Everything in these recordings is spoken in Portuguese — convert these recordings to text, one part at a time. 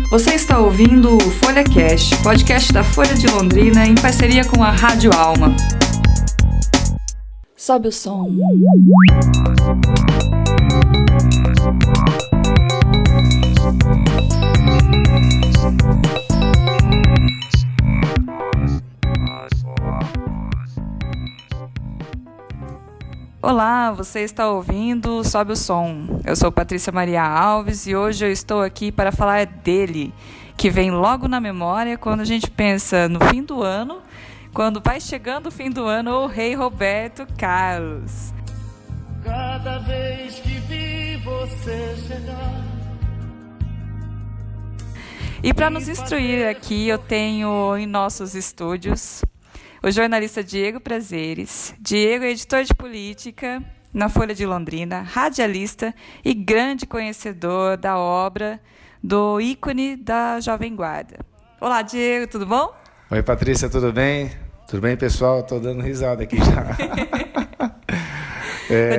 Você está ouvindo o Folha Cast, podcast da Folha de Londrina em parceria com a Rádio Alma. Sobe o som. Olá, você está ouvindo Sobe o Som. Eu sou Patrícia Maria Alves e hoje eu estou aqui para falar dele, que vem logo na memória quando a gente pensa no fim do ano, quando vai chegando o fim do ano, o rei Roberto Carlos. Cada vez que vi você chegar. E para nos instruir aqui, eu tenho em nossos estúdios o jornalista Diego Prazeres. Diego é editor de política na Folha de Londrina, radialista e grande conhecedor da obra do ícone da Jovem Guarda. Olá, Diego, tudo bom? Oi, Patrícia, tudo bem? Tudo bem, pessoal? Estou dando risada aqui já.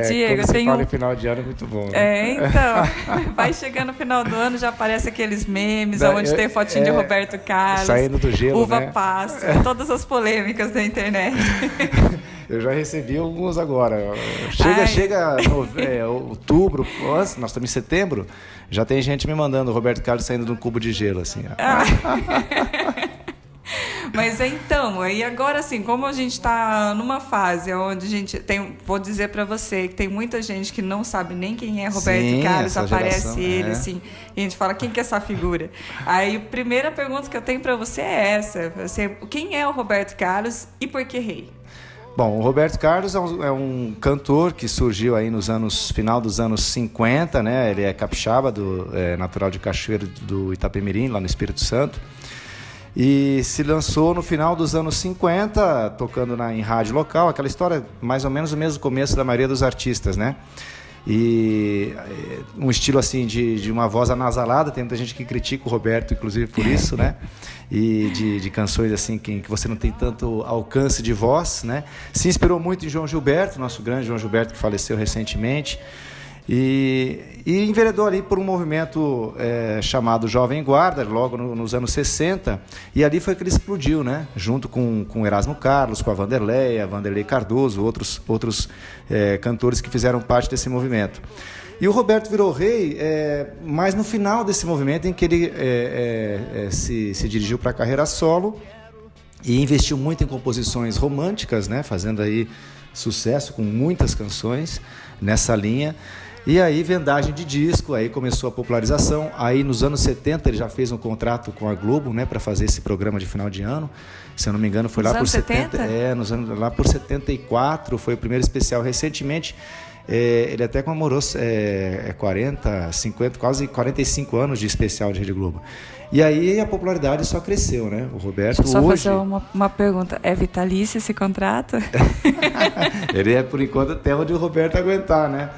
Diego, quando você fala em final de ano é muito bom, né? Então, vai chegando o final do ano, já aparece aqueles memes onde tem fotinho de Roberto Carlos, saindo do gelo, uva né? passa, todas as polêmicas da internet. Eu já recebi alguns agora. Chega outubro, nós estamos em setembro, já tem gente me mandando o Roberto Carlos saindo de um cubo de gelo, assim. Mas então, aí agora assim, como a gente está numa fase onde a gente tem, vou dizer para você que tem muita gente que não sabe nem quem é Roberto Carlos, aparece geração, ele, assim, e a gente fala, quem que é essa figura? Aí a primeira pergunta que eu tenho para você é essa, quem é o Roberto Carlos e por que rei? Bom, o Roberto Carlos é um cantor que surgiu aí final dos anos 50, né? Ele é capixaba, natural de Cachoeiro do Itapemirim, lá no Espírito Santo. E se lançou no final dos anos 50, tocando em rádio local, aquela história mais ou menos o mesmo começo da maioria dos artistas, né? E um estilo assim de uma voz anasalada, tem muita gente que critica o Roberto, inclusive por isso, né? E de canções assim que você não tem tanto alcance de voz, né? Se inspirou muito em João Gilberto, nosso grande João Gilberto, que faleceu recentemente. E enveredou ali por um movimento chamado Jovem Guarda, logo nos anos 60, e ali foi que ele explodiu, né? Junto com Erasmo Carlos, com a Vanderlei Cardoso, outros cantores que fizeram parte desse movimento. E o Roberto virou rei, mas no final desse movimento em que ele se dirigiu para a carreira solo e investiu muito em composições românticas, né? Fazendo aí sucesso com muitas canções nessa linha. E aí, vendagem de disco, aí começou a popularização. Aí, nos anos 70, ele já fez um contrato com a Globo, né, para fazer esse programa de final de ano. Se eu não me engano, foi lá por 70. Lá por 74, foi o primeiro especial. Recentemente, ele até comemorou 40, 50, quase 45 anos de especial de Rede Globo. E aí a popularidade só cresceu, né? O Roberto Deixa eu hoje... só fazer uma pergunta. É vitalício esse contrato? Ele é, por enquanto, até onde o Roberto aguentar, né?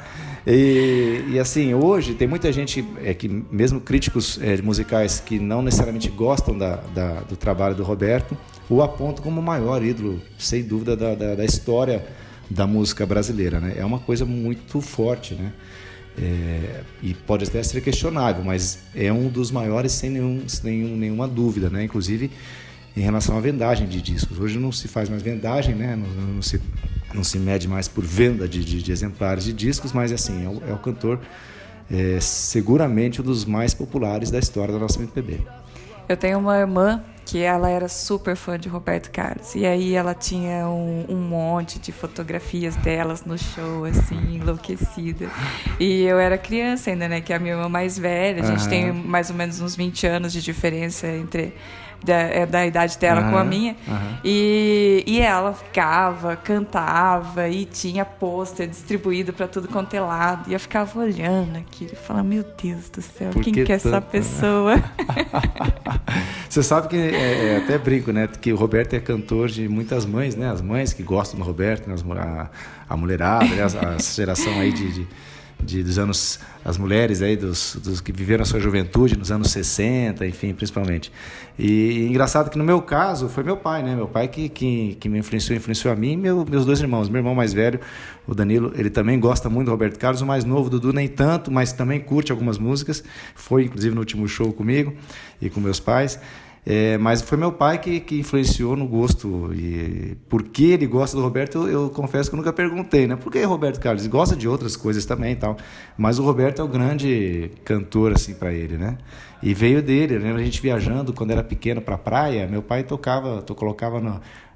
E assim, hoje tem muita gente, que mesmo críticos musicais que não necessariamente gostam do trabalho do Roberto, o apontam como o maior ídolo, sem dúvida, da história da música brasileira, né? É uma coisa muito forte, né? E pode até ser questionável, mas é um dos maiores sem nenhuma dúvida, né? Inclusive em relação à vendagem de discos. Hoje não se faz mais vendagem, né? Não se mede mais por venda de exemplares de discos, mas assim, é o cantor seguramente um dos mais populares da história da nossa MPB. Eu tenho uma irmã que ela era super fã de Roberto Carlos, e aí ela tinha um monte de fotografias delas no show, assim, enlouquecida. E eu era criança ainda, né, que é a minha irmã mais velha, a gente tem mais ou menos uns 20 anos de diferença entre... Da idade dela com a minha. E ela ficava, cantava e tinha pôster distribuído para tudo quanto é lado. E eu ficava olhando aquilo e falava, meu Deus do céu, quem que é essa pessoa? Né? Você sabe que até brinco, né? Que o Roberto é cantor de muitas mães, né? As mães que gostam do Roberto, né? A mulherada, né? A geração aí dos anos, as mulheres aí, dos que viveram a sua juventude nos anos 60, enfim, principalmente. E engraçado que no meu caso foi meu pai, né? Meu pai que me influenciou a mim e meus dois irmãos. Meu irmão mais velho, o Danilo, ele também gosta muito do Roberto Carlos. O mais novo, o Dudu, nem tanto, mas também curte algumas músicas. Foi, inclusive, no último show comigo e com meus pais. Mas foi meu pai que influenciou no gosto. E por que ele gosta do Roberto, eu confesso que eu nunca perguntei, né? Por que Roberto Carlos? Ele gosta de outras coisas também e tal. Mas o Roberto é o grande cantor, assim, para ele, né? E veio dele. Eu lembro a gente viajando quando era pequeno para a praia. Meu pai colocava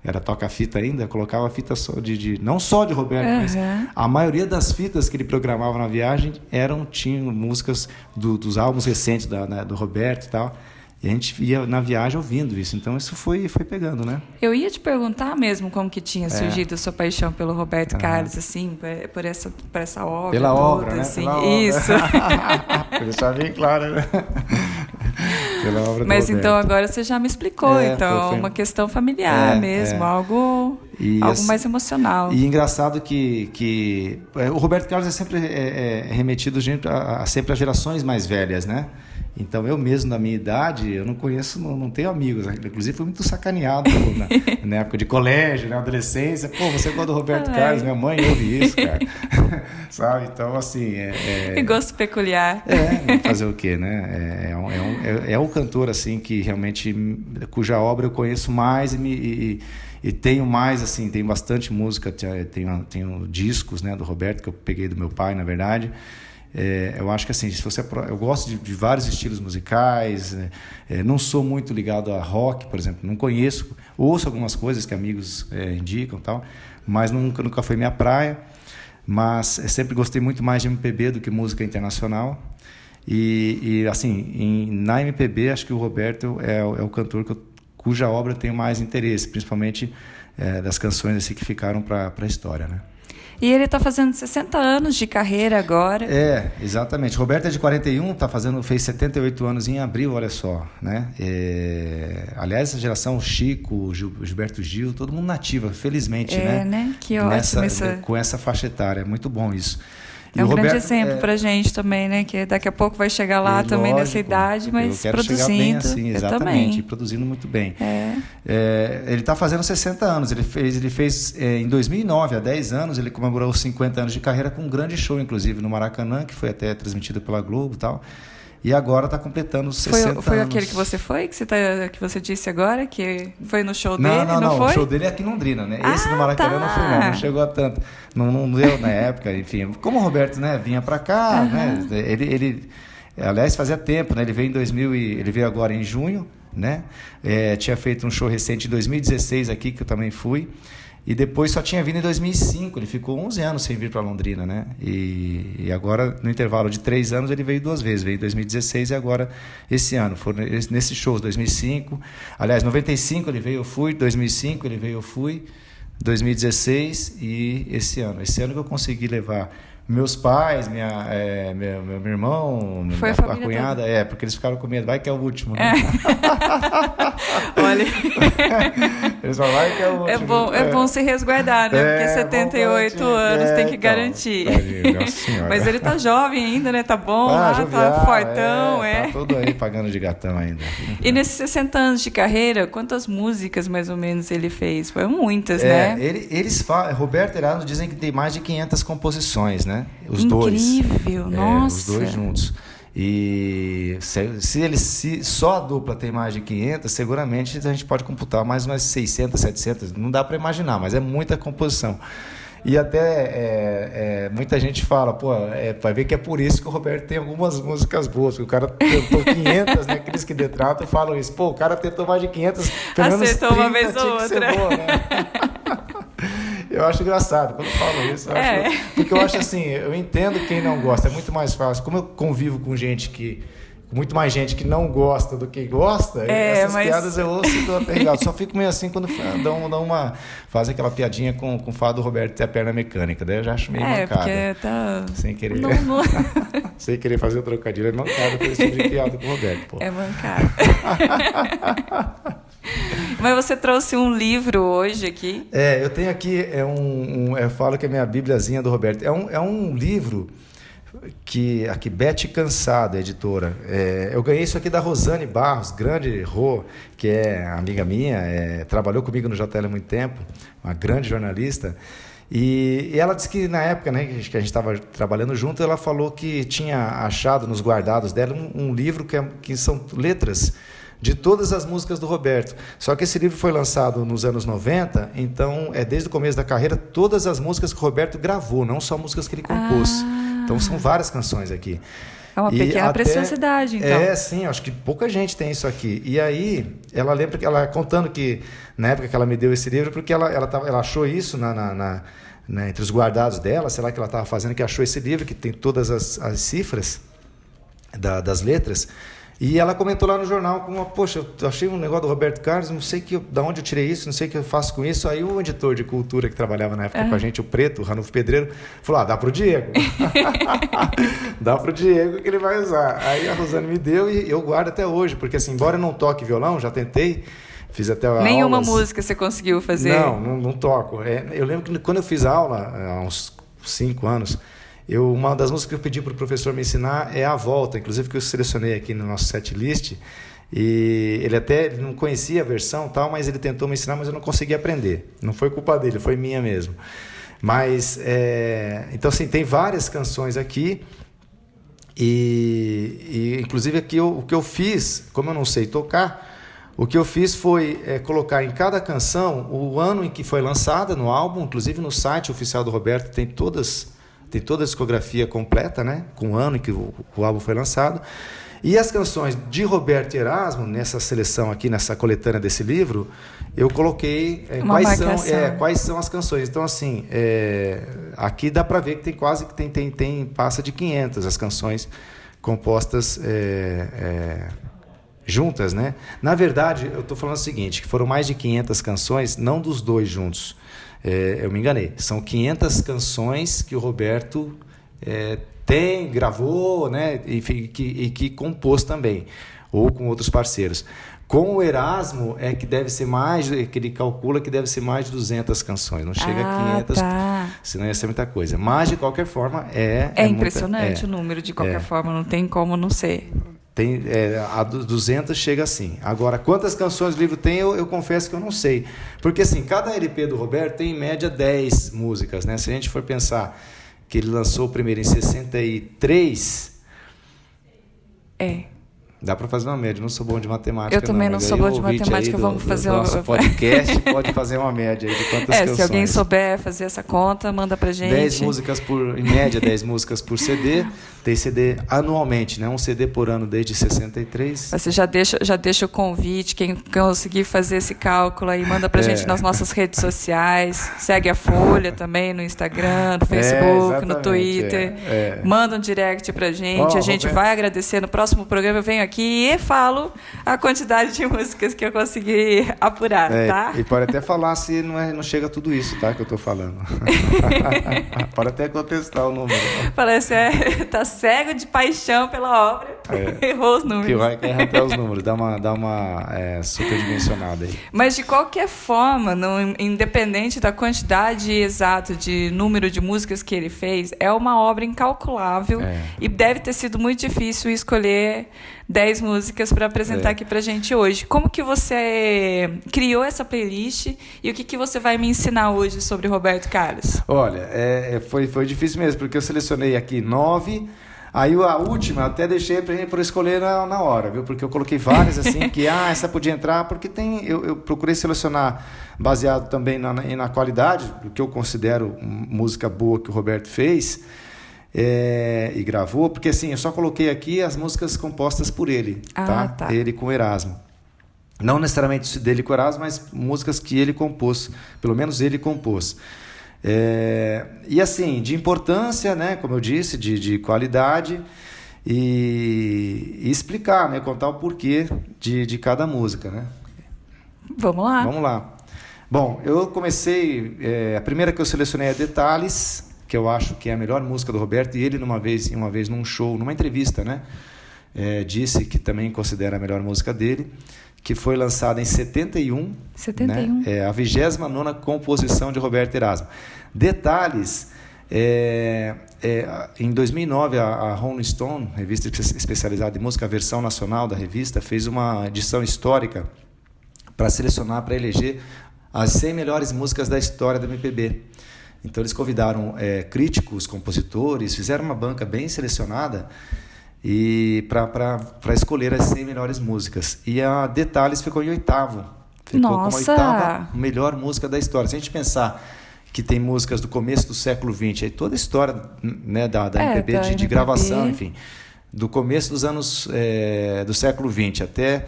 era toca-fita ainda, colocava fita só não só de Roberto, mas a maioria das fitas que ele programava na viagem tinham músicas dos álbuns recentes do Roberto e tal. E a gente ia na viagem ouvindo isso. Então, isso foi pegando, né? Eu ia te perguntar mesmo como que tinha surgido a sua paixão pelo Roberto Carlos, assim, por essa obra. Pela toda, obra, né? assim. Pela isso. Obra. Deixar bem claro, né? Pela obra do Mas Roberto. Então agora você já me explicou. Então, foi uma questão familiar mesmo, algo mais emocional. E engraçado que o Roberto Carlos é sempre remetido sempre às gerações mais velhas, né? Então, eu mesmo, na minha idade, eu não conheço, não tenho amigos. Inclusive, fui muito sacaneado na época de colégio, na adolescência. Pô, você gosta do Roberto Carlos? Minha mãe ouve isso, cara. Sabe? Então, assim... E gosto peculiar. Fazer o quê, né? É um cantor, assim, que realmente... cuja obra eu conheço mais e tenho mais, assim, tenho bastante música. Tenho discos, né, do Roberto, que eu peguei do meu pai, na verdade. Eu acho que assim, eu gosto de vários estilos musicais, não sou muito ligado a rock, por exemplo, não conheço, ouço algumas coisas que amigos indicam e tal, mas nunca foi minha praia, mas sempre gostei muito mais de MPB do que música internacional. E assim, na MPB, acho que o Roberto é o cantor cuja obra eu tenho mais interesse, principalmente das canções assim, que ficaram para a história, né? E ele está fazendo 60 anos de carreira agora. Exatamente. Roberto é de 41, fez 78 anos em abril, olha só, né? Aliás, essa geração, Chico, Gilberto Gil, todo mundo nativa, felizmente, né? Que ótimo com essa faixa etária, é muito bom isso. É um grande exemplo pra gente também, né? Que daqui a pouco vai chegar lá também nessa idade, mas eu quero produzindo. Chegar bem assim, exatamente, e produzindo muito bem. Ele está fazendo 60 anos. Ele fez em 2009, há 10 anos, ele comemorou os 50 anos de carreira com um grande show, inclusive, no Maracanã, que foi até transmitido pela Globo e tal. E agora está completando os 60 anos. Foi aquele que você foi, que você disse agora, que foi no show dele, não foi? O show dele é aqui em Londrina, né? Esse do Maracanã não foi, não chegou a tanto. Não deu na época, enfim. Como o Roberto, né, vinha para cá, né? Ele, aliás, fazia tempo, né? Ele veio agora em junho, né? Tinha feito um show recente em 2016 aqui, que eu também fui. E depois só tinha vindo em 2005, ele ficou 11 anos sem vir para Londrina, né? E agora, no intervalo de 3 anos, ele veio 2 vezes, veio em 2016 e agora esse ano. Foram nesses shows, 2005, aliás, 95 ele veio, eu fui, 2005 ele veio, eu fui, 2016 e esse ano. Esse ano que eu consegui levar meus pais, meu irmão, a cunhada, porque eles ficaram com medo, vai que é o último, né? Olha, eles falam, vai que é o último. É bom se resguardar, né? Porque 78 anos tem que garantir. Nossa Senhora. Mas ele tá jovem ainda, né? Tá bom lá, tá fortão, Tá todo aí pagando de gatão ainda. E nesses 60 anos de carreira, quantas músicas mais ou menos ele fez? Foram muitas, né? Eles falam, Roberto e Erasmo dizem que tem mais de 500 composições, né? Os Incrível, dois. Nossa. Os dois juntos. E se só a dupla tem mais de 500, seguramente a gente pode computar mais umas 600, 700. Não dá para imaginar, mas é muita composição. E até muita gente fala, vai ver que é por isso que o Roberto tem algumas músicas boas, porque o cara tentou 500, né? Aqueles que detratam falam isso. O cara tentou mais de 500, pelo menos 30 uma vez ou outra. Boa, né? Eu acho engraçado quando eu falo isso. Porque eu acho assim, eu entendo quem não gosta, é muito mais fácil. Como eu convivo com muito mais gente que não gosta do que gosta, essas piadas eu ouço e dou até risada. Só fico meio assim quando faz aquela piadinha com o fato do Roberto ter a perna mecânica. Daí eu já acho meio mancada. Porque tá... Sem querer. Sem querer fazer o trocadilho, é mancada por esse tipo de piada com o Roberto. Pô. É mancada. Mas você trouxe um livro hoje aqui. Eu tenho aqui, eu falo que é a minha bibliazinha do Roberto. É um livro aqui Bete Cansado, a editora. Eu ganhei isso aqui da Rosane Barros, grande Rô, que é amiga minha, trabalhou comigo no JL há muito tempo, uma grande jornalista. E ela disse que na época, né, que a gente estava trabalhando junto, ela falou que tinha achado nos guardados dela um livro que são letras de todas as músicas do Roberto. Só que esse livro foi lançado nos anos 90, então desde o começo da carreira, todas as músicas que o Roberto gravou, não só músicas que ele compôs. Então são várias canções aqui. É uma pequena preciosidade, então. Sim, acho que pouca gente tem isso aqui. E aí, ela lembra que ela contando que na época que ela me deu esse livro, porque ela achou isso entre os guardados dela, sei lá que ela estava fazendo, que achou esse livro que tem todas as cifras das letras. E ela comentou lá no jornal, poxa, eu achei um negócio do Roberto Carlos, não sei de onde eu tirei isso, não sei o que eu faço com isso. Aí o editor de cultura que trabalhava na época com a gente, o Preto, o Ranulfo Pedreiro, falou, dá pro Diego. Dá pro Diego que ele vai usar. Aí a Rosane me deu e eu guardo até hoje, porque assim, embora eu não toque violão, já tentei, fiz até Nenhuma aulas. Música você conseguiu fazer? Não toco. Eu lembro que quando eu fiz aula, há uns 5 anos, uma das músicas que eu pedi para o professor me ensinar é A Volta, inclusive que eu selecionei aqui no nosso setlist. E ele não conhecia a versão, tal, mas ele tentou me ensinar, mas eu não consegui aprender. Não foi culpa dele, foi minha mesmo. Mas, então assim, tem várias canções aqui. E inclusive aqui o que eu fiz, como eu não sei tocar, o que eu fiz foi colocar em cada canção o ano em que foi lançada no álbum, inclusive no site oficial do Roberto tem toda a discografia completa, né, com o ano em que o álbum foi lançado. E as canções de Roberto e Erasmo, nessa seleção aqui, nessa coletânea desse livro, eu coloquei quais são as canções. Então, assim, aqui dá para ver que passa de 500 as canções compostas juntas, né? Na verdade, eu estou falando o seguinte, que foram mais de 500 canções, não dos dois juntos. Eu me enganei. São 500 canções que o Roberto gravou, né? Enfim, e que compôs também, ou com outros parceiros. Com o Erasmo, que deve ser que ele calcula que deve ser mais de 200 canções. Não chega a 500, senão ia ser muita coisa. Mas, de qualquer forma, é impressionante o número, de qualquer forma, não tem como não ser. A 200 chega assim. Agora, quantas canções o livro tem, eu confesso que eu não sei. Porque, assim, cada LP do Roberto tem, em média, 10 músicas, né? Se a gente for pensar que ele lançou o primeiro em 63... Dá para fazer uma média, não sou bom de matemática. Eu também não sou bom de matemática, vamos fazer uma... nosso podcast pode fazer uma média aí de quantas canções. Se alguém souber fazer essa conta, manda pra gente. 10 músicas em média, 10 músicas por CD. Tem CD anualmente, né? Um CD por ano desde 63. Você já deixa o convite, quem conseguir fazer esse cálculo aí, manda pra gente nas nossas redes sociais. Segue a Folha também no Instagram, no Facebook, no Twitter. Manda um direct pra gente, a gente vai agradecer. No próximo programa eu venho aqui e falo a quantidade de músicas que eu consegui apurar, tá? E pode até falar se não chega a tudo isso, tá? Que eu tô falando. Pode até contestar o número. Parece tá cego de paixão pela obra. Errou os números. Que vai errar até os números, dá uma superdimensionada aí. Mas de qualquer forma, independente da quantidade exata de número de músicas que ele fez, é uma obra incalculável e deve ter sido muito difícil escolher 10 músicas para apresentar aqui pra gente hoje. Como que você criou essa playlist e o que você vai me ensinar hoje sobre Roberto Carlos? Olha, foi difícil mesmo, porque eu selecionei aqui 9, aí a última eu até deixei para escolher na hora, viu? Porque eu coloquei várias assim, que essa podia entrar, porque eu procurei selecionar baseado também na qualidade, do que eu considero música boa que o Roberto fez, e gravou, porque assim, eu só coloquei aqui as músicas compostas por ele, tá? Ele com o Erasmo. Não necessariamente dele com o Erasmo, mas músicas que ele compôs, pelo menos ele compôs. E assim, de importância, né, como eu disse, de qualidade, e explicar, né, contar o porquê de cada música, né? Vamos lá. Bom, eu comecei, a primeira que eu selecionei é Detalhes, que eu acho que é a melhor música do Roberto, e ele uma vez num show, numa entrevista, né, disse que também considera a melhor música dele, que foi lançada em 71. 71. Né, a 29ª composição de Roberto Erasmo. Detalhes Em 2009, a Rolling Stone, revista especializada em música, a versão nacional da revista, fez uma edição histórica para selecionar, para eleger as 100 melhores músicas da história da MPB. Então eles convidaram críticos, compositores, fizeram uma banca bem selecionada e para escolher as 100 melhores músicas. E a Detalhes ficou em oitavo. Ficou como a oitava melhor música da história. Se a gente pensar que tem músicas do começo do século XX, aí toda a história, né, da MPB, de gravação, enfim, do começo dos anos do século XX até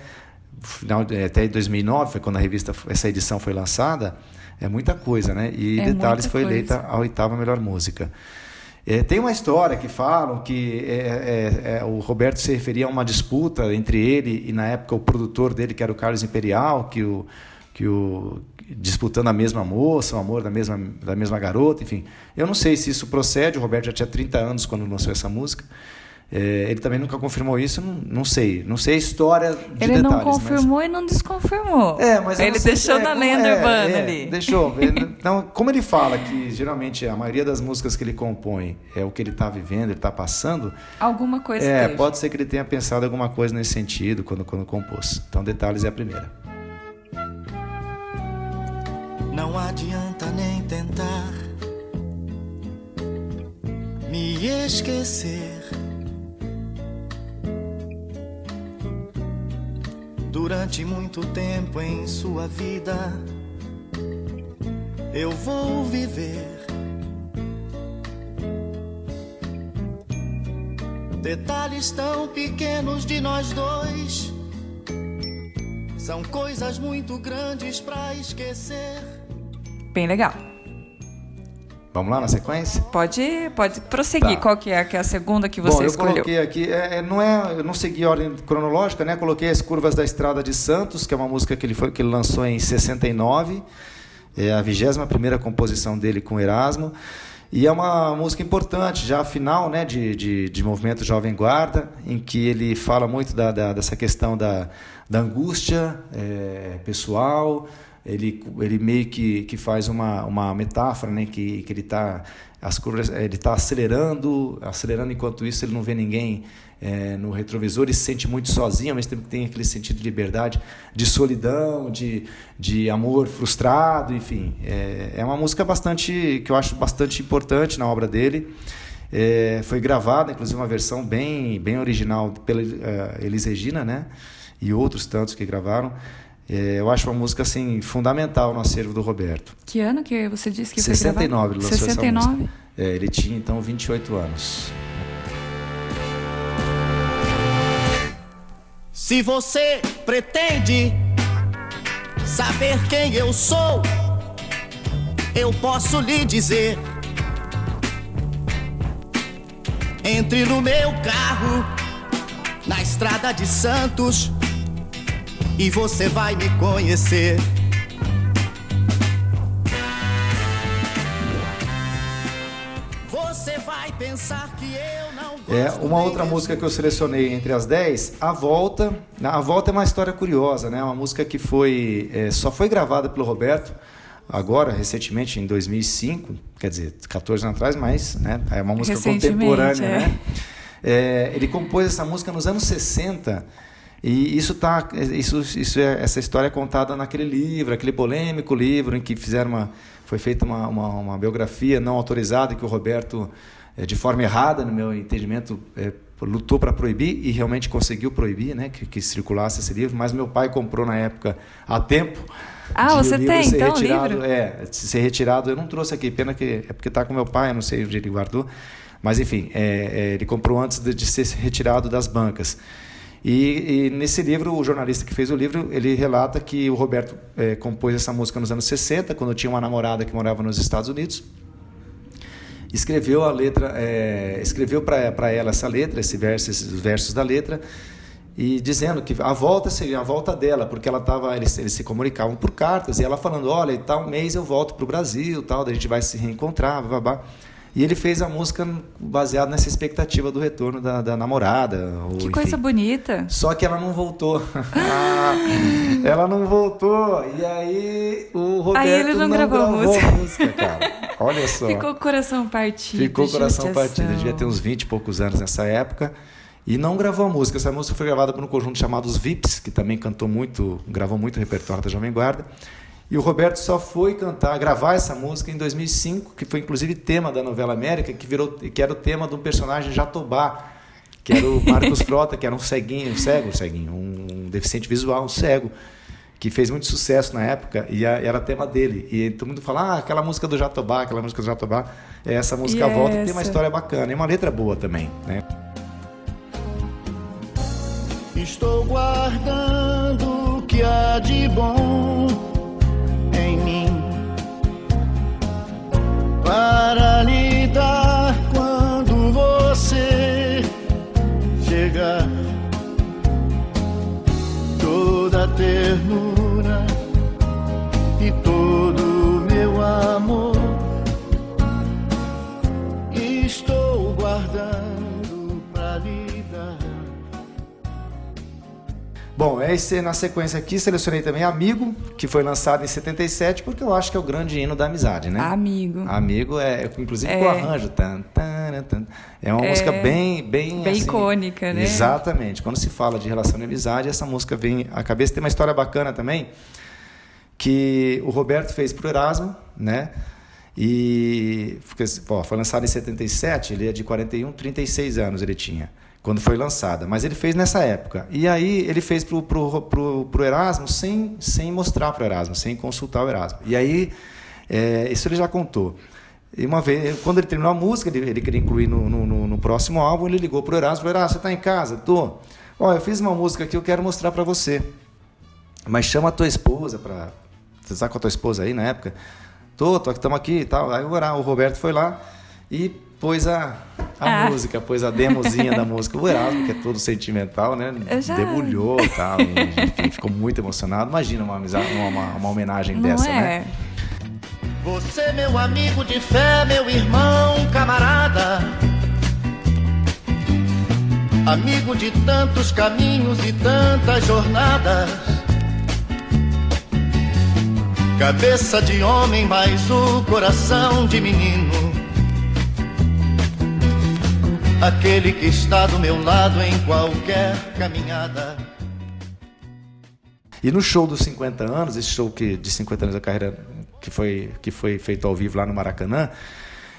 2009, foi quando essa edição foi lançada, é muita coisa, né? E Detalhes foi eleita a oitava melhor música. Tem uma história que falam que o Roberto se referia a uma disputa entre ele e, na época, o produtor dele, que era o Carlos Imperial, disputando a mesma moça, o amor da mesma garota, enfim. Eu não sei se isso procede, o Roberto já tinha 30 anos quando lançou essa música. Ele também nunca confirmou isso, não sei a história de detalhes. Ele não confirmou e não desconfirmou. Mas ele deixou na lenda urbana ali. Deixou. Então, como ele fala que geralmente a maioria das músicas que ele compõe é o que ele está vivendo, ele está passando. Alguma coisa teve. Pode ser que ele tenha pensado alguma coisa nesse sentido quando compôs. Então, Detalhes é a primeira. Não adianta nem tentar me esquecer. Durante muito tempo em sua vida eu vou viver detalhes tão pequenos de nós dois. São coisas muito grandes pra esquecer. Bem legal. Vamos lá na sequência? Pode prosseguir. Tá. Qual que é a segunda que você escolheu? Eu coloquei aqui, eu não segui a ordem cronológica, né? Coloquei As Curvas da Estrada de Santos, que é uma música que ele lançou em 69, a 21ª composição dele com Erasmo, e é uma música importante, já final, né, de movimento Jovem Guarda, em que ele fala muito dessa questão da angústia pessoal. Ele meio que faz uma metáfora, né, que ele está acelerando enquanto isso ele não vê ninguém no retrovisor e se sente muito sozinho, ao mesmo tempo que tem aquele sentido de liberdade, de solidão, de amor frustrado, enfim. É uma música que eu acho bastante importante na obra dele. Foi gravada, inclusive, uma versão bem original pela Elis Regina, né, e outros tantos que gravaram. Eu acho uma música assim, fundamental no acervo do Roberto. Que ano que você disse que 69 foi gravado? Ele lançou 69? essa música. Ele tinha então 28 anos. Se você pretende saber quem eu sou, eu posso lhe dizer. Entre no meu carro, na estrada de Santos, e você vai me conhecer. Você vai pensar que eu não gosto. Uma outra música que eu selecionei entre as 10, A Volta. A Volta é uma história curiosa, né? Uma música que só foi gravada pelo Roberto agora, recentemente, em 2005, quer dizer, 14 anos atrás, mas, né, é uma música contemporânea, né? Ele compôs essa música nos anos 60. E essa história é contada naquele livro, aquele polêmico livro em que foi feita uma biografia não autorizada que o Roberto, de forma errada, no meu entendimento, lutou para proibir e realmente conseguiu proibir, né, que circulasse esse livro, mas meu pai comprou na época a tempo. Você tem então o livro? Ser retirado, eu não trouxe aqui, pena que é porque está com meu pai, eu não sei onde ele guardou, mas enfim, ele comprou antes de ser retirado das bancas. E nesse livro, o jornalista que fez o livro, ele relata que o Roberto compôs essa música nos anos 60, quando tinha uma namorada que morava nos Estados Unidos. Escreveu a letra, escreveu para ela essa letra, esses versos da letra, e dizendo que a volta seria a volta dela, porque eles se comunicavam por cartas, e ela falando, olha, em tal mês eu volto para o Brasil, tal, daí a gente vai se reencontrar, babá. E ele fez a música baseado nessa expectativa do retorno da namorada. Que coisa bonita. Só que ela não voltou. Ela não voltou. E aí o Roberto não gravou a música, cara. Olha só. Ficou o coração partido. Ficou o coração judiação. partido. Ele devia ter uns 20 e poucos anos nessa época. E não gravou a música. Essa música foi gravada por um conjunto chamado Os Vips, que também gravou muito repertório da Jovem Guarda. E o Roberto só foi gravar essa música em 2005, que foi inclusive tema da novela América, que era o tema de um personagem Jatobá, que era o Marcos Frota, que era um deficiente visual, um cego, que fez muito sucesso na época e era tema dele. E todo mundo fala, aquela música do Jatobá, essa música volta e tem uma história bacana, e uma letra boa também, né? Estou guardando o que há de bom em mim para lhe dar quando você chegar. Toda a ternura e todo o meu amor estou guardando para lhe dar. Bom, na sequência aqui selecionei também Amigo, que foi lançado em 77, porque eu acho que é o grande hino da amizade, né? Amigo. Amigo inclusive com o arranjo. É uma música bem assim, icônica, né? Exatamente. Quando se fala de relação de amizade, essa música vem à cabeça. Tem uma história bacana também, que o Roberto fez pro Erasmo, né? E foi lançado em 77, ele é de 36 anos ele tinha, quando foi lançada, mas ele fez nessa época. E aí ele fez pro Erasmo sem mostrar pro Erasmo, sem consultar o Erasmo. E aí, isso ele já contou. E uma vez, quando ele terminou a música, ele queria incluir no próximo álbum, ele ligou pro Erasmo e falou: Erasmo, você está em casa? Tô. Eu fiz uma música aqui, eu quero mostrar para você. Mas chama a tua esposa para... Você está com a tua esposa aí na época? Estamos aqui e tal. Aí o Roberto foi lá e pôs a música, pôs a demozinha da música. O Erasmo, que é todo sentimental, né? Debulhou e tal. Enfim, ficou muito emocionado. Imagina uma homenagem dessa, né? Você, meu amigo de fé, meu irmão, camarada, amigo de tantos caminhos e tantas jornadas, cabeça de homem, mas o coração de menino, aquele que está do meu lado em qualquer caminhada. E no show dos 50 anos, esse show de 50 anos da carreira que foi feito ao vivo lá no Maracanã,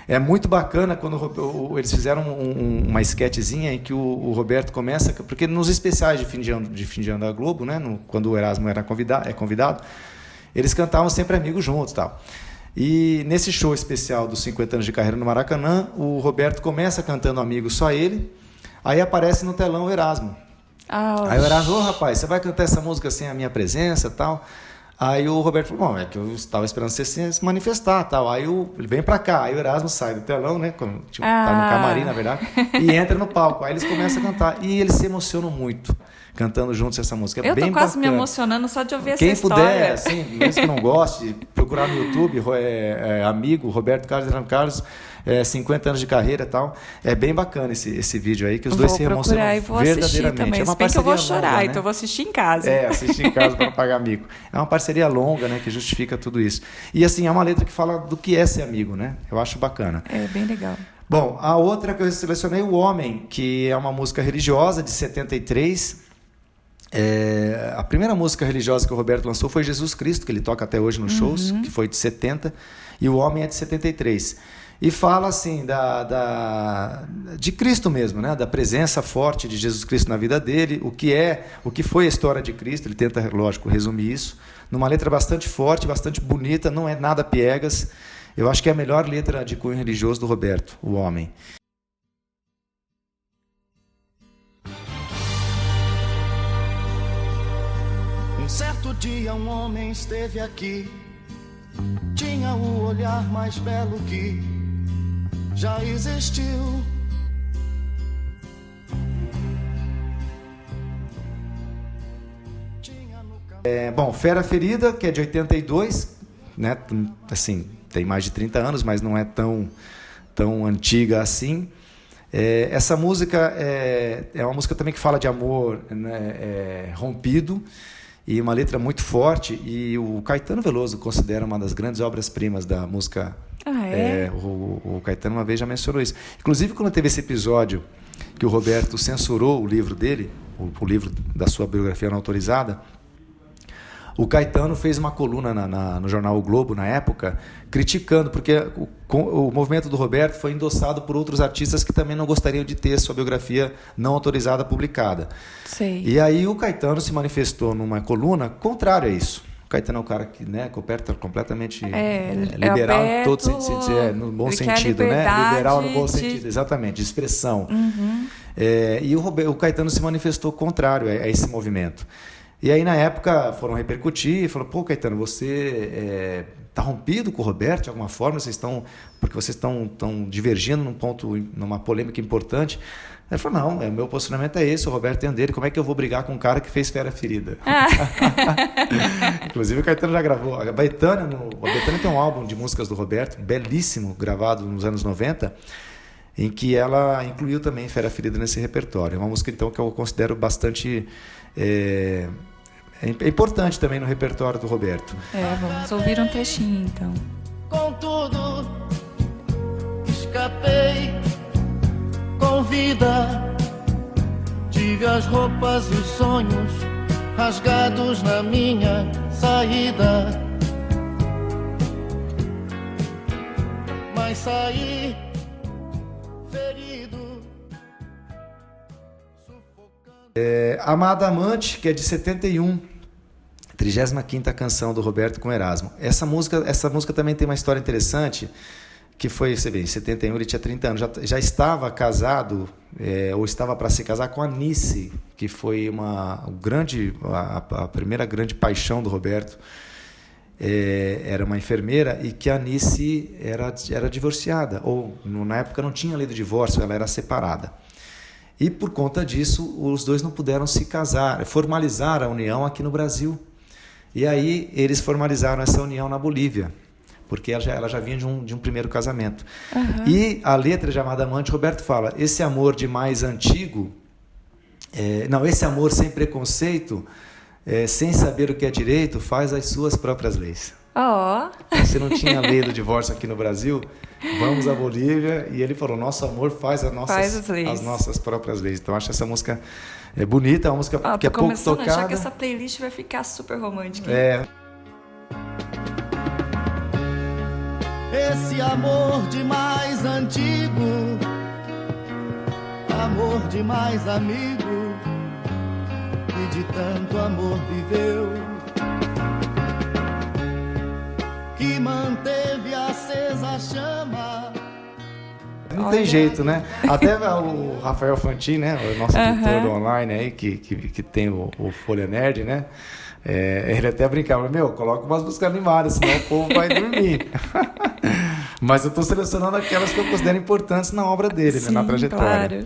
é muito bacana quando eles fizeram uma esquetezinha em que o Roberto começa, porque nos especiais de fim de ano da Globo, né, quando o Erasmo era convidado, eles cantavam sempre Amigos juntos, tal. E nesse show especial dos 50 anos de carreira no Maracanã, o Roberto começa cantando Amigos, só ele, aí aparece no telão o Erasmo. Aí o Erasmo: rapaz, você vai cantar essa música sem a minha presença e tal? Aí o Roberto falou: é que eu estava esperando você se manifestar tal. Aí ele vem pra cá, aí o Erasmo sai do telão, né? Tá no camarim, na verdade, e entra no palco. Aí eles começam a cantar. E eles se emocionam muito cantando juntos essa música. É eu bem tô quase bacana. Me emocionando só de ouvir Quem essa história. Quem puder, assim, mesmo que não goste, procurar no YouTube, amigo, Roberto Carlos, 50 anos de carreira e tal. É bem bacana esse vídeo aí, que os dois se emocionam verdadeiramente. Também. É uma parceria que eu vou chorar, longa, né? Então eu vou assistir em casa. Assistir em casa para não pagar amigo. É uma parceria longa, né, que justifica tudo isso. E assim, é uma letra que fala do que é ser amigo, né? Eu acho bacana. É bem legal. Bom, a outra que eu selecionei, O Homem, que é uma música religiosa de 73. A primeira música religiosa que o Roberto lançou foi Jesus Cristo, que ele toca até hoje nos shows, que foi de 70, e O Homem é de 73. E fala assim de Cristo mesmo, né? Da presença forte de Jesus Cristo na vida dele, o que foi a história de Cristo. Ele tenta, lógico, resumir isso numa letra bastante forte, bastante bonita, não é nada piegas. Eu acho que é a melhor letra de cunho religioso do Roberto, O Homem. Um certo dia um homem esteve aqui, tinha o olhar mais belo que já existiu. Bom, Fera Ferida, que é de 82, né? Assim, tem mais de 30 anos, mas não é tão antiga assim. Essa música é uma música também que fala de amor, né, rompido, e uma letra muito forte, e o Caetano Veloso considera uma das grandes obras-primas da música é? O Caetano uma vez já mencionou isso. Inclusive, quando teve esse episódio que o Roberto censurou o livro dele, o livro da sua biografia não autorizada, o Caetano fez uma coluna no jornal O Globo, na época, criticando, porque o movimento do Roberto foi endossado por outros artistas que também não gostariam de ter sua biografia não autorizada publicada. Sei. E aí o Caetano se manifestou numa coluna contrário a isso. O Caetano é um cara que, né, completamente liberal aberto, em todo sentido, no bom sentido, né? Liberal no bom sentido, exatamente, de expressão. Uhum. E o Caetano se manifestou contrário a esse movimento. E aí, na época, foram repercutir e falaram, pô, Caetano, você está rompido com o Roberto de alguma forma? Porque vocês estão divergindo numa polêmica importante. Ele falou, não, o meu posicionamento é esse, o Roberto tem dele, como é que eu vou brigar com um cara que fez Fera Ferida? Inclusive, o Caetano já gravou. A Bethânia tem um álbum de músicas do Roberto, belíssimo, gravado nos anos 90, em que ela incluiu também Fera Ferida nesse repertório. É uma música, então, que eu considero bastante... É importante também no repertório do Roberto. Vamos ouvir um trechinho, então. Contudo, escapei com vida. Tive as roupas e os sonhos rasgados na minha saída. Mas saí ferido. Amada Amante, que é de 71, 35ª canção do Roberto com Erasmo. Essa música também tem uma história interessante, que foi, você vê, em 71 ele tinha 30 anos, já estava casado, ou estava para se casar com a Anice, que foi a primeira grande paixão do Roberto. Era uma enfermeira e que a Anice era divorciada, ou na época não tinha lei do divórcio, ela era separada. E, por conta disso, os dois não puderam se casar, formalizar a união aqui no Brasil. E aí eles formalizaram essa união na Bolívia, porque ela já vinha de um primeiro casamento. Uhum. E a letra de Amada Amante, Roberto fala, esse amor de mais antigo, esse amor sem preconceito, sem saber o que é direito, faz as suas próprias leis. Se não tinha lei do divórcio aqui no Brasil, vamos à Bolívia, e ele falou, nosso amor faz as nossas próprias leis. Então, acho essa música bonita, é uma música que é pouco tocada. A achar que essa playlist vai ficar super romântica. Esse amor de mais antigo, amor de mais amigo, e de tanto amor viveu, que manteve acesa a chama. Não tem jeito, né? Até o Rafael Fantin, né? O nosso editor do online aí, que tem o Folha Nerd, né? Ele até brincava, coloca umas músicas animadas, senão o povo vai dormir. Mas eu estou selecionando aquelas que eu considero importantes na obra dele, né? Na trajetória. Claro.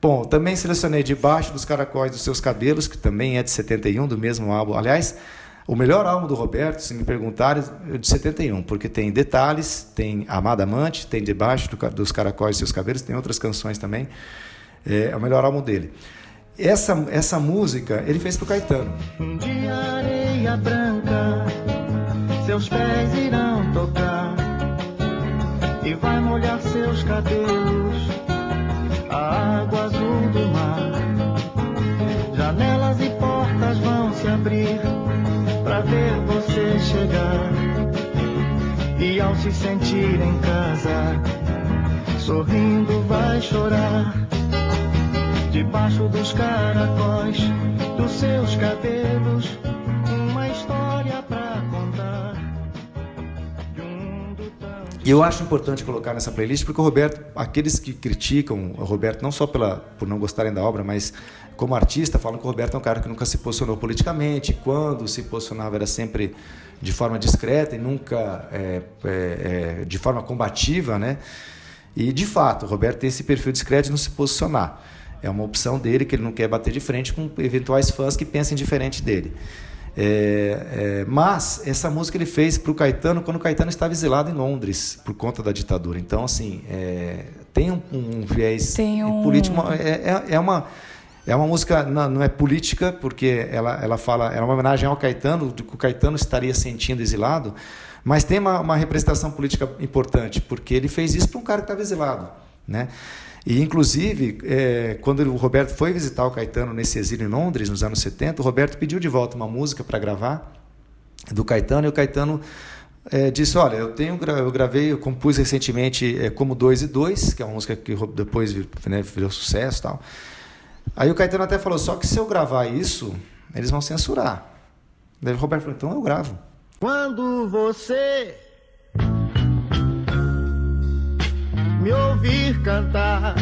Bom, também selecionei Debaixo dos Caracóis dos Seus Cabelos, que também é de 71, do mesmo álbum. Aliás, o melhor álbum do Roberto, se me perguntarem, é de 71, porque tem Detalhes, tem Amada Amante, tem Debaixo dos Caracóis e Seus Cabelos, tem outras canções também. É o melhor álbum dele. Essa música ele fez pro Caetano. Um dia areia branca, seus pés irão tocar, e vai molhar seus cabelos, a água azul do mar. Janelas e portas vão se abrir pra ver você chegar, e ao se sentir em casa, sorrindo vai chorar. Debaixo dos caracóis dos seus cabelos, uma história pra contar. E eu acho importante colocar nessa playlist porque o Roberto, aqueles que criticam o Roberto não só por não gostarem da obra, mas como artista, falam que o Roberto é um cara que nunca se posicionou politicamente, quando se posicionava era sempre de forma discreta e nunca de forma combativa, né? E, de fato, o Roberto tem esse perfil discreto de não se posicionar. É uma opção dele, que ele não quer bater de frente com eventuais fãs que pensem diferente dele. Mas essa música ele fez para o Caetano quando o Caetano estava exilado em Londres por conta da ditadura. Então, assim, tem um viés político. É uma música, não é política, porque ela fala, é uma homenagem ao Caetano, do que o Caetano estaria sentindo exilado, mas tem uma representação política importante, porque ele fez isso para um cara que estava exilado, né? E, inclusive, quando o Roberto foi visitar o Caetano nesse exílio em Londres, nos anos 70, o Roberto pediu de volta uma música para gravar do Caetano, e o Caetano disse, olha, eu compus recentemente Como 2 e 2, que é uma música que depois virou sucesso e tal. Aí o Caetano até falou, só que se eu gravar isso, eles vão censurar. Daí o Roberto falou, então eu gravo. Quando você me ouvir cantar,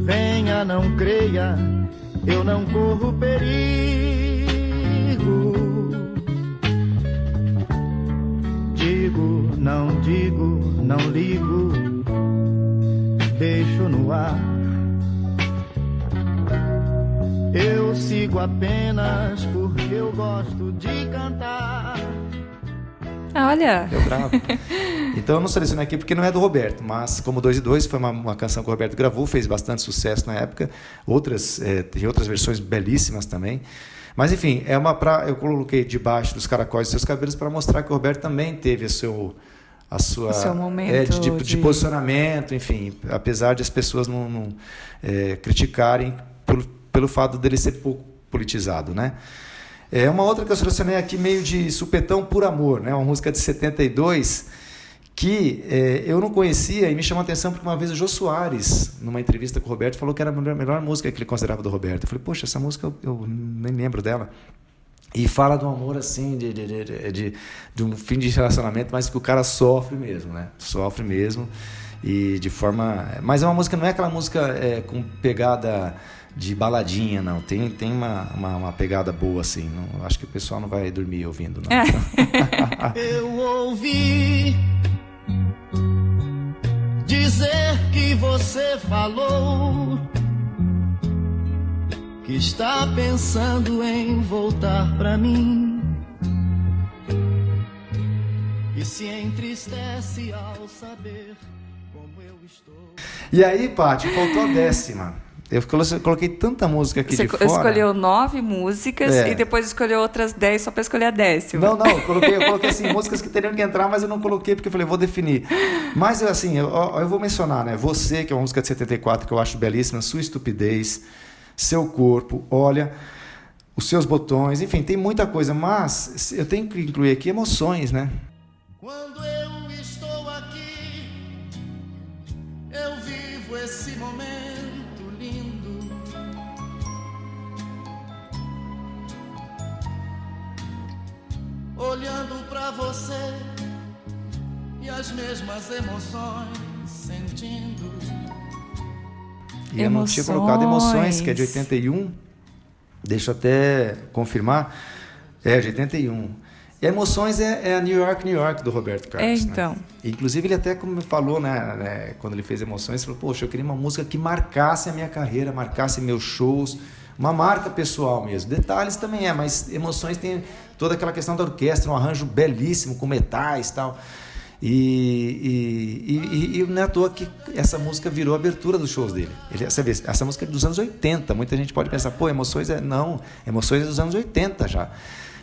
venha, não creia, eu não corro perigo. Digo, não ligo, deixo no ar. Eu sigo apenas porque eu gosto de cantar. Olha! Eu gravo. Então eu não selecionei aqui porque não é do Roberto, mas Como 2 e 2 foi uma canção que o Roberto gravou, fez bastante sucesso na época. Tem outras versões belíssimas também. Mas enfim, eu coloquei debaixo dos caracóis dos seus cabelos para mostrar que o Roberto também teve o seu momento de posicionamento, enfim, apesar de as pessoas não criticarem pelo fato dele ser pouco politizado, né? Uma outra que eu selecionei aqui meio de supetão por amor, né? Uma música de 72 que eu não conhecia e me chamou a atenção porque uma vez o Jô Soares, numa entrevista com o Roberto, falou que era a melhor música que ele considerava do Roberto. Eu falei, poxa, essa música eu nem lembro dela. E fala de um amor assim, de um fim de relacionamento, mas que o cara sofre mesmo, né? Sofre mesmo. E de forma... Mas é uma música, não é aquela música com pegada de baladinha, não. Tem uma pegada boa, assim. Não, acho que o pessoal não vai dormir ouvindo, não. Eu ouvi dizer que você falou que está pensando em voltar pra mim e se entristece ao saber como eu estou. E aí, Paty, faltou a 10ª. Eu coloquei tanta música aqui de fora. Você escolheu 9 músicas e depois escolheu outras 10 só para escolher a 10ª. Não, eu coloquei assim, músicas que teriam que entrar, mas eu não coloquei porque eu falei, vou definir. Mas assim, eu vou mencionar, né? Você, que é uma música de 74 que eu acho belíssima, Sua Estupidez, Seu Corpo, Olha, Os Seus Botões, enfim, tem muita coisa, mas eu tenho que incluir aqui Emoções, né? Quando eu estou aqui, eu vivo esse momento lindo. Olhando pra você e as mesmas emoções sentindo. E eu não tinha colocado Emoções, que é de 81. Deixa eu até confirmar. É de 81. E Emoções é a New York do Roberto Carlos. Então. Né? Inclusive, ele até como falou, né, quando ele fez Emoções, ele falou, poxa, eu queria uma música que marcasse a minha carreira, marcasse meus shows, uma marca pessoal mesmo. Detalhes também mas Emoções tem toda aquela questão da orquestra, um arranjo belíssimo, com metais e tal. E não é à toa que essa música virou a abertura dos shows dele. Essa música é dos anos 80. Muita gente pode pensar, pô, Emoções Não, Emoções é dos anos 80 já.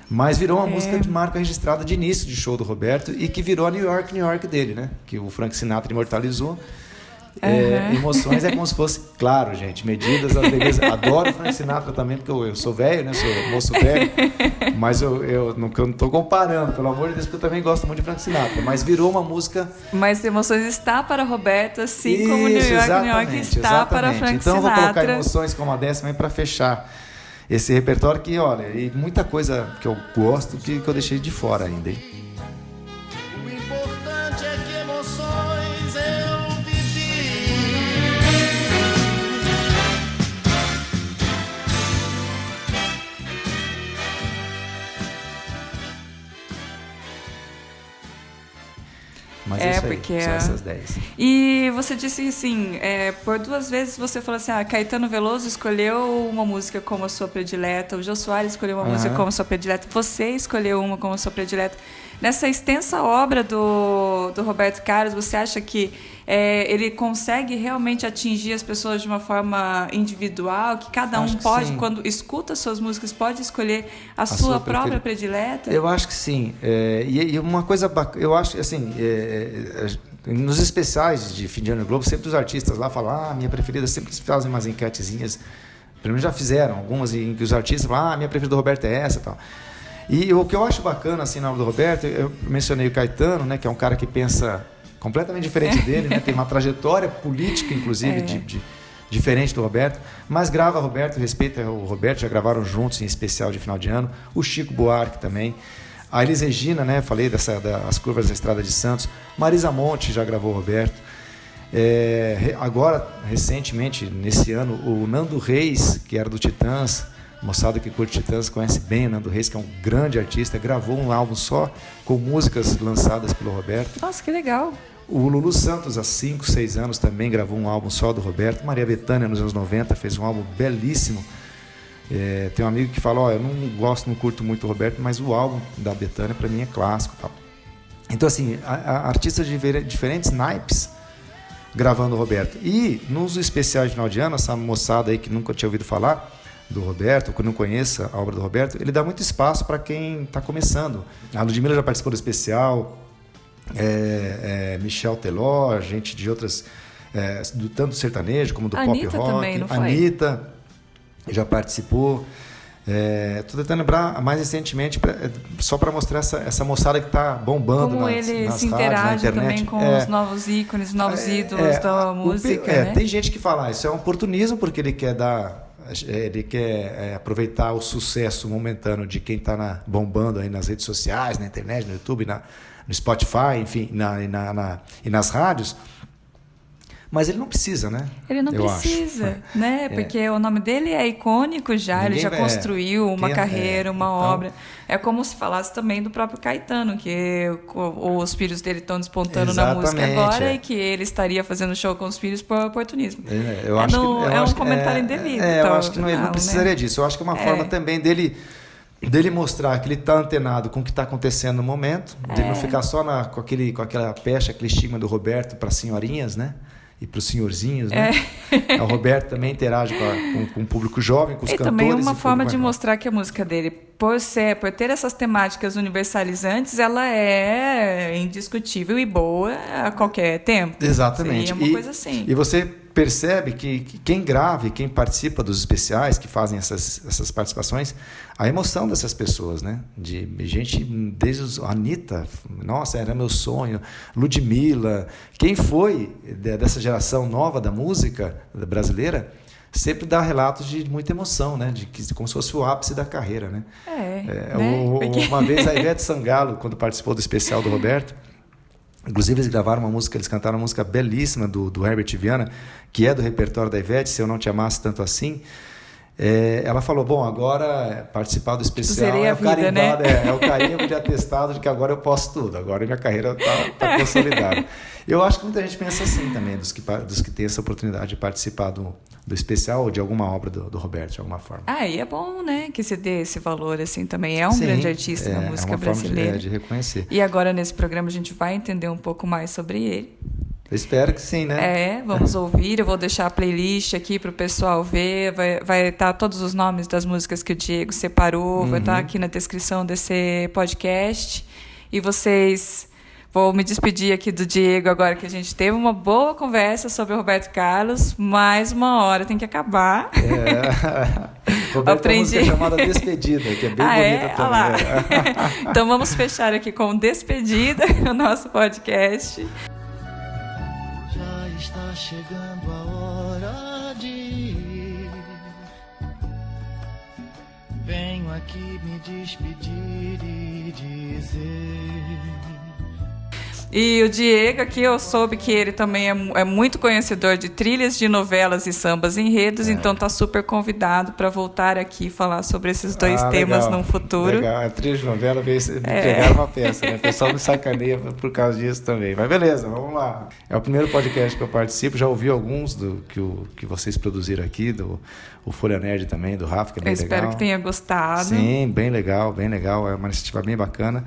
Mas virou uma música de marca registrada de início de show do Roberto e que virou a New York dele, né? Que o Frank Sinatra imortalizou. Emoções é como se fosse, claro, gente, medidas, a beleza. Adoro o Frank Sinatra também, porque eu sou velho, né? Sou moço velho. Mas eu não estou comparando, pelo amor de Deus, porque eu também gosto muito de Frank Sinatra. Mas virou uma música. Mas Emoções está para Roberto, assim como New York está para Frank Sinatra. Então eu vou colocar Emoções como a 10ª para fechar esse repertório que, olha, e muita coisa que eu gosto que eu deixei de fora ainda, hein? O importante é que emoções eu vivi. Mas isso aí, porque são essas 10. E você disse assim, por 2 vezes você falou assim, Caetano Veloso escolheu uma música como a sua predileta, o Jô Soares escolheu uma música como a sua predileta, você escolheu uma como a sua predileta. Nessa extensa obra do Roberto Carlos, você acha que ele consegue realmente atingir as pessoas de uma forma individual, que cada um pode, quando escuta suas músicas, pode escolher a sua própria predileta? Eu acho que sim. E uma coisa bacana, eu acho assim, nos especiais de fim de ano Globo, sempre os artistas lá falam, minha preferida, sempre fazem umas enquetezinhas, pelo menos já fizeram algumas, em que os artistas falam, minha preferida do Roberto é essa e tal. E o que eu acho bacana, assim, na obra do Roberto, eu mencionei o Caetano, né, que é um cara que pensa completamente diferente dele, né, tem uma trajetória política, inclusive, diferente do Roberto, mas grava Roberto, respeita o Roberto, já gravaram juntos em especial de final de ano, o Chico Buarque também, a Elis Regina, né, falei das curvas da Estrada de Santos, Marisa Monte já gravou o Roberto, agora, recentemente, nesse ano, o Nando Reis, que era do Titãs, moçada que curte Titãs conhece bem o Nando Reis, que é um grande artista, gravou um álbum só com músicas lançadas pelo Roberto. Nossa, que legal! O Lulu Santos, há 5, 6 anos, também gravou um álbum só do Roberto. Maria Bethânia, nos anos 90, fez um álbum belíssimo. Tem um amigo que fala, eu não curto muito o Roberto, mas o álbum da Bethânia, para mim, é clássico. Tal. Então, assim, artistas de diferentes naipes gravando o Roberto. E, nos especiais de final de ano, essa moçada aí que nunca tinha ouvido falar do Roberto, que não conheça a obra do Roberto, ele dá muito espaço para quem está começando. A Ludmilla já participou do especial, Michel Teló, gente de outras, tanto do sertanejo como do pop rock. Também, não foi? Anitta já participou. Estou tentando lembrar mais recentemente, só para mostrar essa moçada que está bombando como nas ele se rádios, interage na internet. Também com os novos ícones, novos ídolos da música. Né? Tem gente que fala, isso é um oportunismo, porque ele quer aproveitar o sucesso momentâneo de quem está bombando aí nas redes sociais, na internet, no YouTube, no Spotify, enfim, e nas rádios. Mas ele não precisa, né? Ele não precisa, né? Porque o nome dele é icônico já, ele já construiu uma carreira, uma obra. É como se falasse também do próprio Caetano, que os filhos dele estão despontando na música agora e que ele estaria fazendo show com os filhos por oportunismo. É um comentário indevido. Eu acho que ele não precisaria disso. Eu acho que é uma forma também dele mostrar que ele está antenado com o que está acontecendo no momento, de não ficar só com aquela pecha, aquele estigma do Roberto para as senhorinhas, né? E para os senhorzinhos, né? O Roberto também interage com o público jovem, com os cantores. E também uma forma de mostrar que a música dele, por ter essas temáticas universalizantes, ela é indiscutível e boa a qualquer tempo. Exatamente. Seria uma coisa assim. E você percebe que quem grava e quem participa dos especiais, que fazem essas participações, a emoção dessas pessoas, né? De gente, desde a Anitta, nossa, era meu sonho, Ludmilla, quem foi dessa geração nova da música brasileira, sempre dá relatos de muita emoção, né? Como se fosse o ápice da carreira, né? Uma vez a Ivete Sangalo, quando participou do especial do Roberto, inclusive eles cantaram uma música belíssima do Herbert Viana, que é do repertório da Ivete, Se Eu Não Te Amasse Tanto Assim. Ela falou, agora participar do especial é o carimbo de atestado de que agora eu posso tudo, agora minha carreira está consolidada. Eu acho que muita gente pensa assim também, dos que têm essa oportunidade de participar do especial ou de alguma obra do Roberto, de alguma forma. E é bom, né, que se dê esse valor, assim, também. É um grande artista na música brasileira. Forma de reconhecer. E agora, nesse programa, a gente vai entender um pouco mais sobre ele. Eu espero que sim, né? Vamos ouvir. Eu vou deixar a playlist aqui para o pessoal ver. Vai estar todos os nomes das músicas que o Diego separou. Vai estar aqui na descrição desse podcast. E vocês... Vou me despedir aqui do Diego agora, que a gente teve uma boa conversa sobre o Roberto Carlos. Mais uma hora, tem que acabar. Roberto tem uma música chamada Despedida, que é bem bonita também. Então vamos fechar aqui com Despedida, o nosso podcast. Já está chegando a hora de ir. Venho aqui me despedir e dizer... E o Diego aqui, eu soube que ele também é muito conhecedor de trilhas de novelas e sambas enredos, então está super convidado para voltar aqui e falar sobre esses dois temas num futuro. Legal, a trilha de novela veio me pegar uma peça, né? O pessoal me sacaneia por causa disso também. Mas beleza, vamos lá. É o primeiro podcast que eu participo, já ouvi alguns que vocês produziram aqui, o Folha Nerd também, do Rafa, que é bem legal. Eu espero que tenha gostado. Sim, bem legal, é uma iniciativa bem bacana.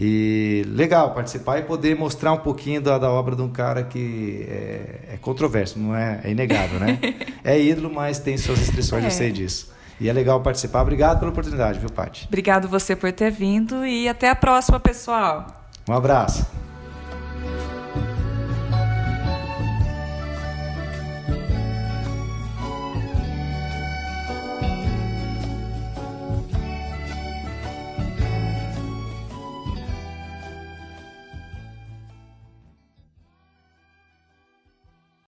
E legal participar e poder mostrar um pouquinho da obra de um cara que é controverso, não é inegável, né? É ídolo, mas tem suas restrições, eu sei disso. E é legal participar. Obrigado pela oportunidade, viu, Paty? Obrigado você por ter vindo e até a próxima, pessoal. Um abraço.